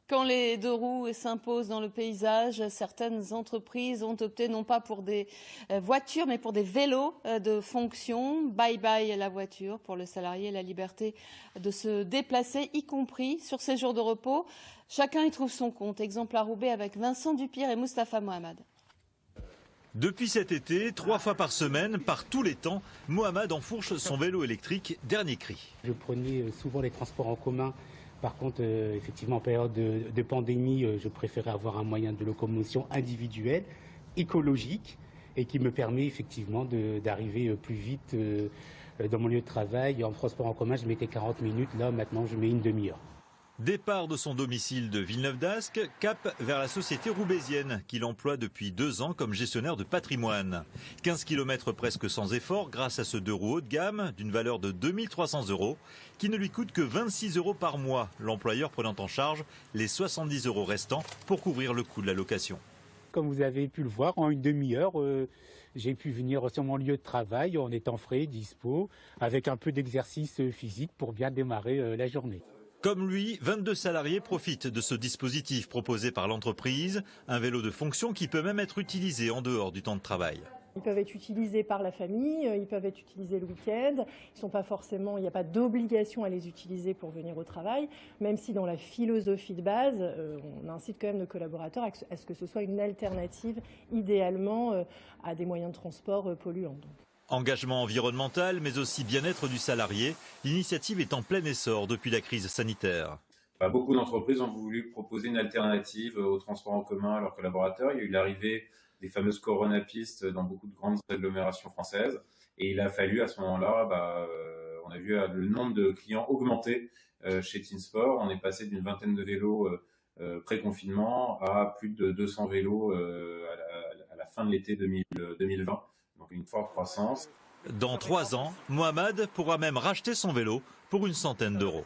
Quand les deux roues s'imposent dans le paysage, certaines entreprises ont opté non pas pour des voitures, mais pour des vélos de fonction. Bye bye la voiture pour le salarié, la liberté de se déplacer, y compris sur ses jours de repos. Chacun y trouve son compte. Exemple à Roubaix avec Vincent Dupire et Moustapha Mohamed. Depuis cet été, 3 fois par semaine, par tous les temps, Mohamed enfourche son vélo électrique dernier cri. Je prenais souvent les transports en commun. Par contre, effectivement, en période de pandémie, je préférais avoir un moyen de locomotion individuel, écologique, et qui me permet effectivement d'arriver plus vite dans mon lieu de travail. En transport en commun, je mettais 40 minutes. Là, maintenant, je mets une demi-heure. Départ de son domicile de Villeneuve-d'Ascq, cap vers la société roubaisienne, qu'il emploie depuis 2 ans comme gestionnaire de patrimoine. 15 km presque sans effort grâce à ce 2 roues haut de gamme d'une valeur de 2 300 €, qui ne lui coûte que 26 € par mois, l'employeur prenant en charge les 70 € restants pour couvrir le coût de la location. Comme vous avez pu le voir, en une demi-heure, j'ai pu venir sur mon lieu de travail en étant frais, dispo, avec un peu d'exercice physique pour bien démarrer la journée. Comme lui, 22 salariés profitent de ce dispositif proposé par l'entreprise, un vélo de fonction qui peut même être utilisé en dehors du temps de travail. Ils peuvent être utilisés par la famille, ils peuvent être utilisés le week-end. Il n'y a pas d'obligation à les utiliser pour venir au travail, même si dans la philosophie de base, on incite quand même nos collaborateurs à ce que ce soit une alternative, idéalement, à des moyens de transport polluants. Engagement environnemental, mais aussi bien-être du salarié, l'initiative est en plein essor depuis la crise sanitaire. Beaucoup d'entreprises ont voulu proposer une alternative au transport en commun à leurs collaborateurs. Il y a eu l'arrivée des fameuses coronapistes dans beaucoup de grandes agglomérations françaises. Et il a fallu à ce moment-là, on a vu le nombre de clients augmenter chez Tinsport. On est passé d'une vingtaine de vélos pré-confinement à plus de 200 vélos à la fin de l'été 2020. Donc une forte croissance. Dans 3 ans, Mohamed pourra même racheter son vélo pour une centaine d'euros.